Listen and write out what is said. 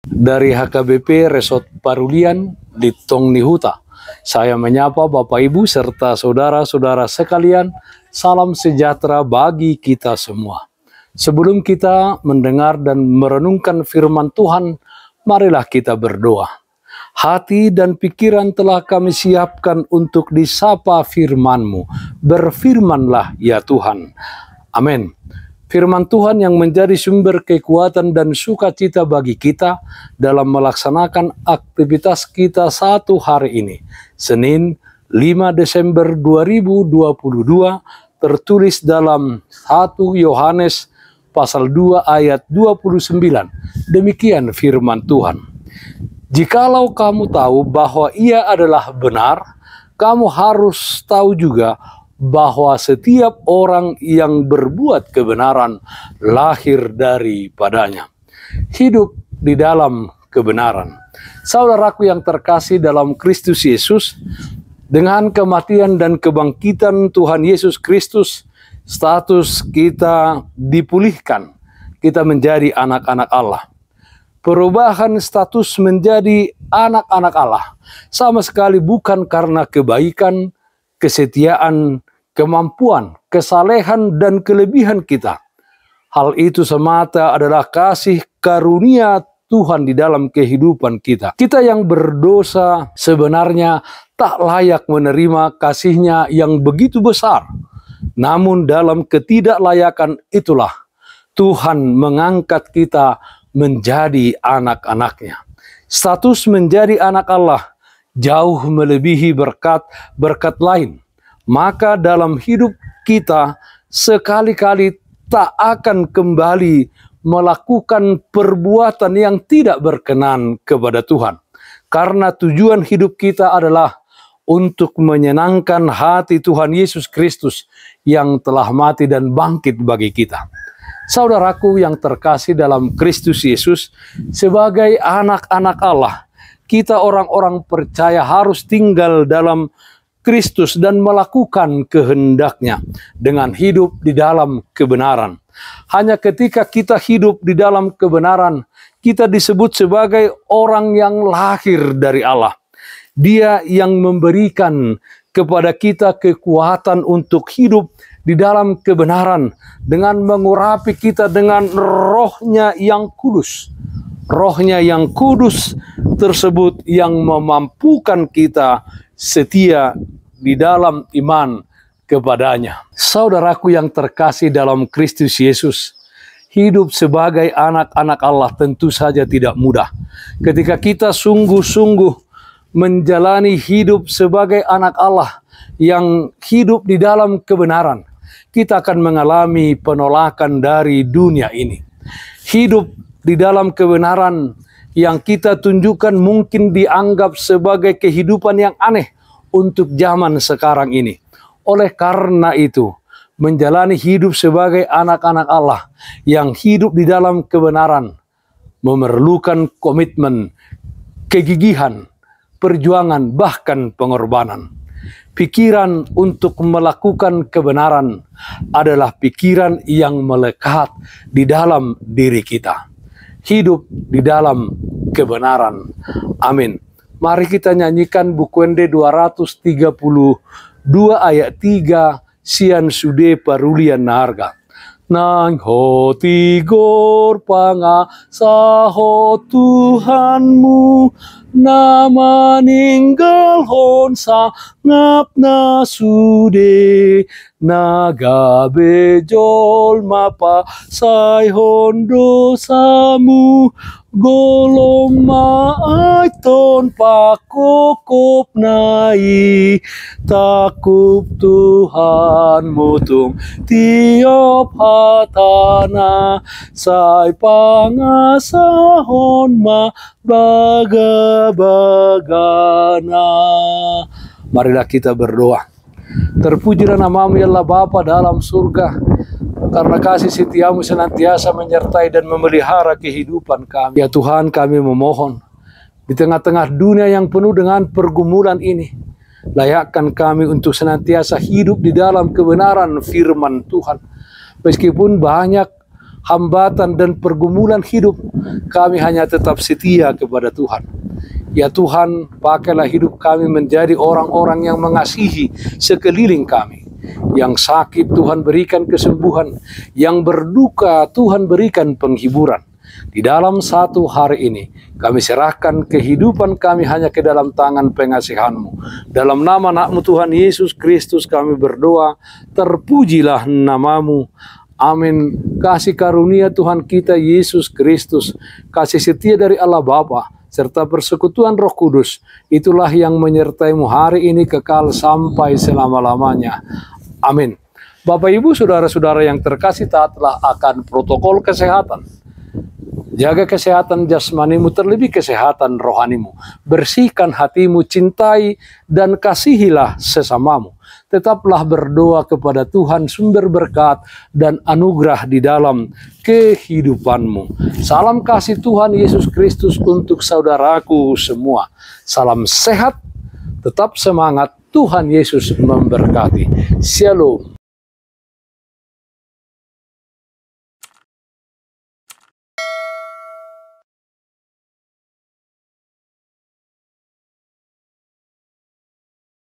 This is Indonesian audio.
Dari HKBP Resort Parulian di Tong Nihuta. Saya menyapa Bapak Ibu serta saudara-saudara sekalian, salam sejahtera bagi kita semua. Sebelum kita mendengar dan merenungkan firman Tuhan, marilah kita berdoa. Hati dan pikiran telah kami siapkan untuk disapa firman-Mu. Berfirmanlah ya Tuhan. Amin. Firman Tuhan yang menjadi sumber kekuatan dan sukacita bagi kita dalam melaksanakan aktivitas kita satu hari ini. Senin 5 Desember 2022 tertulis dalam 1 Yohanes pasal 2 ayat 29. Demikian firman Tuhan. Jikalau kamu tahu bahwa Ia adalah benar, kamu harus tahu juga bahwa setiap orang yang berbuat kebenaran lahir daripadanya. Hidup di dalam kebenaran. Saudaraku yang terkasih dalam Kristus Yesus, dengan kematian dan kebangkitan Tuhan Yesus Kristus, status kita dipulihkan. Kita menjadi anak-anak Allah. Perubahan status menjadi anak-anak Allah sama sekali bukan karena kebaikan, kesetiaan, kemampuan, kesalehan, dan kelebihan kita. Hal itu semata adalah kasih karunia Tuhan di dalam kehidupan kita. Kita yang berdosa sebenarnya tak layak menerima kasih-Nya yang begitu besar. Namun dalam ketidaklayakan itulah Tuhan mengangkat kita menjadi anak-anak-Nya. Status menjadi anak Allah jauh melebihi berkat-berkat lain. Maka dalam hidup kita sekali-kali tak akan kembali melakukan perbuatan yang tidak berkenan kepada Tuhan. Karena tujuan hidup kita adalah untuk menyenangkan hati Tuhan Yesus Kristus yang telah mati dan bangkit bagi kita. Saudaraku yang terkasih dalam Kristus Yesus, sebagai anak-anak Allah, kita orang-orang percaya harus tinggal dalam Kristus dan melakukan kehendak-Nya dengan hidup di dalam kebenaran. Hanya ketika kita hidup di dalam kebenaran, kita disebut sebagai orang yang lahir dari Allah. Dia yang memberikan kepada kita kekuatan untuk hidup di dalam kebenaran dengan mengurapi kita dengan Roh-Nya yang kudus. Roh-Nya yang kudus tersebut yang memampukan kita setia di dalam iman kepadanya. Saudaraku yang terkasih dalam Kristus Yesus, hidup sebagai anak-anak Allah tentu saja tidak mudah. Ketika kita sungguh-sungguh menjalani hidup sebagai anak Allah yang hidup di dalam kebenaran, kita akan mengalami penolakan dari dunia ini. Hidup di dalam kebenaran yang kita tunjukkan mungkin dianggap sebagai kehidupan yang aneh untuk zaman sekarang ini. Oleh karena itu, menjalani hidup sebagai anak-anak Allah yang hidup di dalam kebenaran memerlukan komitmen, kegigihan, perjuangan, bahkan pengorbanan. Pikiran untuk melakukan kebenaran adalah pikiran yang melekat di dalam diri kita. Hidup di dalam kebenaran. Amin. Mari kita nyanyikan Bukuende 232 ayat 3, Sian Sude Parulian Naharga. Nang ho tigor pangasaho Tuhanmu, na maninggal hon sangap na sude, nagabejol mapa sayhon dosamu, golong maay ton pakokop nai, takup Tuhan mutung tiap hatana, say pangasahon ma baga-bagana. Marilah kita berdoa. Terpujilah nama-Mu ya Allah Bapa dalam surga, karena kasih setiamu senantiasa menyertai dan memelihara kehidupan kami. Ya Tuhan, kami memohon, di tengah-tengah dunia yang penuh dengan pergumulan ini, layakkan kami untuk senantiasa hidup di dalam kebenaran firman Tuhan. Meskipun banyak hambatan dan pergumulan hidup, kami hanya tetap setia kepada Tuhan. Ya Tuhan, pakailah hidup kami menjadi orang-orang yang mengasihi sekeliling kami. Yang sakit Tuhan berikan kesembuhan, yang berduka Tuhan berikan penghiburan. Di dalam satu hari ini, kami serahkan kehidupan kami hanya ke dalam tangan pengasihan-Mu. Dalam nama anak-Mu Tuhan Yesus Kristus kami berdoa, terpujilah nama-Mu. Amin. Kasih karunia Tuhan kita Yesus Kristus, kasih setia dari Allah Bapa, serta persekutuan Roh Kudus, itulah yang menyertai-Mu hari ini kekal sampai selama-lamanya. Amin. Bapak, Ibu, saudara-saudara yang terkasih, taatlah akan protokol kesehatan. Jaga kesehatan jasmanimu, terlebih kesehatan rohanimu. Bersihkan hatimu, cintai dan kasihilah sesamamu. Tetaplah berdoa kepada Tuhan sumber berkat dan anugerah di dalam kehidupanmu. Salam kasih Tuhan Yesus Kristus untuk saudaraku semua. Salam sehat, tetap semangat, Tuhan Yesus memberkati. Shalom.